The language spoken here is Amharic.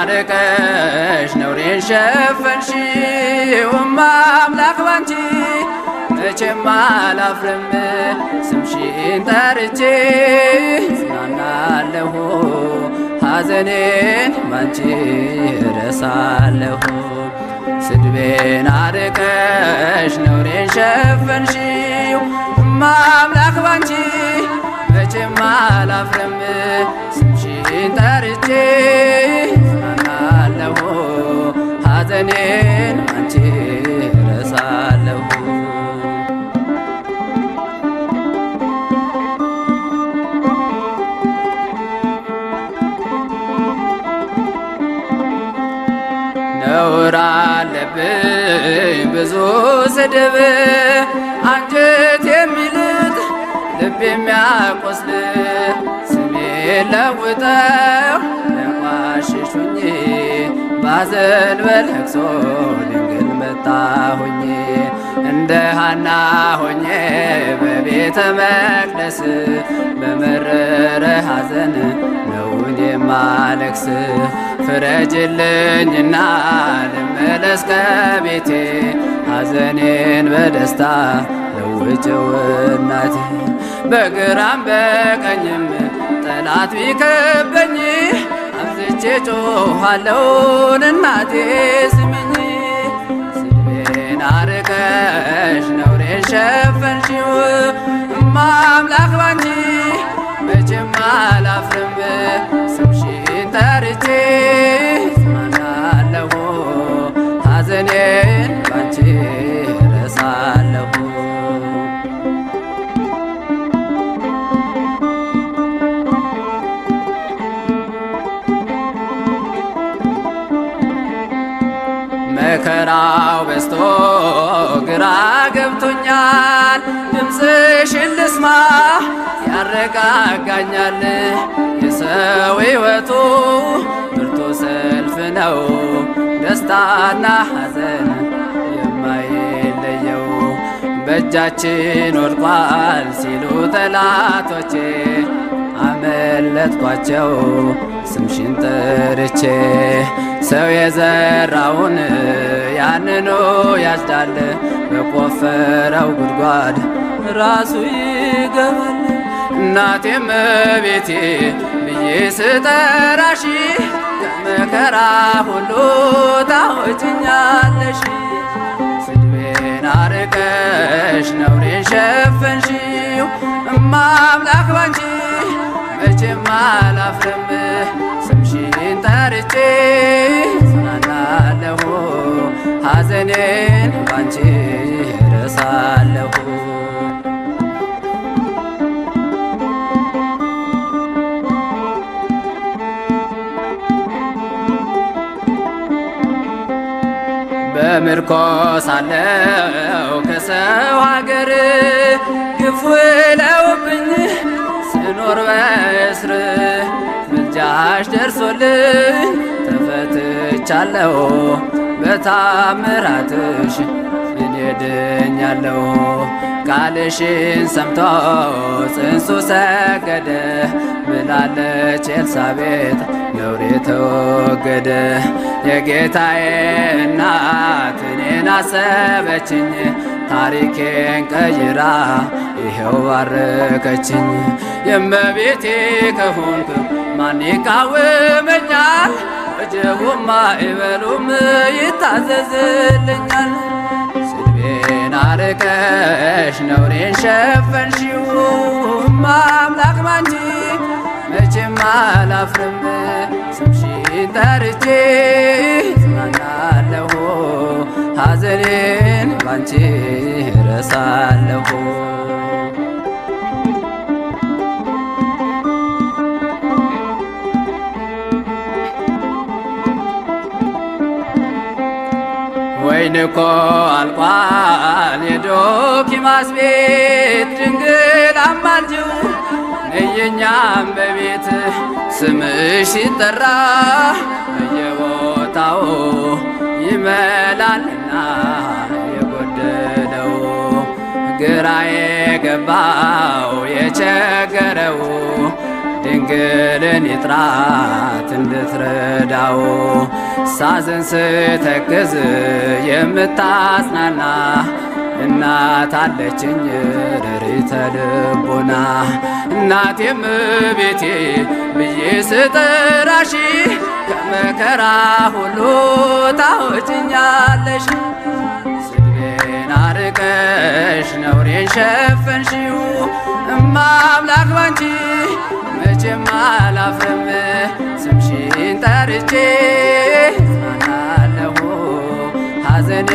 አርቀሽ ነውሬን ሸፈንሽው አምላክ ባንቺ መቼም አላፍርም ስምሽን ጠርቼ ጽናናለሁ ሐዘኔን ባንቺ እረሳለሁ። ስድቤን አርቀሽ ነውሬን ሸፈንሽው አምላክ ባንቺ መቼም አላፍርም ስምሽን ጠርቼ ጽናናለሁ ሐዘኔን ባንቺ እረሳለሁ። ነውር አለብኝ ብዙ ስድብ አንጀት የሚልጥ ልብ የሚያቆስል ስሜን ለውጠው ለቋሽሹኝ ባዘን በለቅሶ ድንግል መጣሁኝ። እንደ ሐና ሆኜ በቤተ መቅደስ በመረረ ሐዘን ነውን የማለቅስ ፍረጅልኝና ልመለስ ከቤቴ ሐዘኔን በደስታ ለውጭው እናቴ። በግራም በቀኝም ጠላት ቢከበኝ አብዝቼ ጮኻለሁን እናቴ ስሚኝ። ስድቤን አርቀሽ ነውሬን ሸፈንሽው አምላክ ባንቺ መቼም አላፍርም ስምሽን ጠርቼ ጽናናለሁ ሐዘኔን ባንቺ እረሳለሁ። መከራው በዝቶ ግራ ገብቶኛል ድምፅሽን ልስማ ያረጋጋኛል። የሰው ሕይወቱ ብርቱ ሰልፍ ነው ደስታና ሐዘን የማይለየው። በእጃችን ወድቋል ሲሉ ጠላቶቼ አመለጥኳቸው ስምሽን ጠርቼ። ሰው የዘራውን ያንኑ ያጭዳል በቆፈረው ጉድጓድ ራሱ ይገባል። እናቴ እመቤቴ ብዬ ስጠራሽ ከመከራ ሁሉ ታወጭኛለሽ። ስድቤን አርቀሽ ነውሬን ሸፈንሽው አምላክ ባንቺ መቼም አላፍርም ስምሽን ጠርቼ ጽናናለሁ ሐዘኔን ባንቺ እረሳለሁ። በምርኮ ሳለሁ ከሰው ሀገር ግፍ ውለውብኝ ስኖር በእስር ምልጃሽ ደርሶልኝ ተፈትቻለሁ በታምራትሽ እኔ ድኛለሁ። ቃልሽን ሰምቶ ጽንሱ ሰገደ ብላለች ኤልሳቤጥ ነውሬ ተወገደ። የጌታዬ እናት እኔን አሰበችኝ ታሪኬን ቀይራ ይኸው ባረከችኝ። የእመቤቴ ከሆንክ ማን ይቃወመኛል? ወጀቡም ማዕበሉም ይታዘዝልኛል። ስድቤን አርቀሽ ነውሬን ሸፈንሽው አምላክ ባንቺ መቼም አላፍርም ስምሽን ጠርቼ ጽናናለሁ ሐዘኔን ባንቺ እረሳለሁ። ወይን እኮ አልቋል የዶኪማስ ቤት ድንግል አማልጅው ነየኛም በቤት ስምሽ ሲጠራ በየቦታው ይመላልና የጎደለው ግራ የገባው የቸገረው ድንግልን ይጥራት እንድትረዳው ሳዝን ስተክዝ የምታጽናና እናት አለችኝ ርሪተ ልቦና እናቴም ቤቴ ብዬ ስጠራሽ ከመከራ ሁሉ ታወጭኛለሽ። ስድቤን አርቀሽ ነውሬን ሸፈንሽው እማ አምላክ ባንቺ መቼም አላፍርም። ስምሽን ጠርቼ እጽናናለሁ ሐዘኔ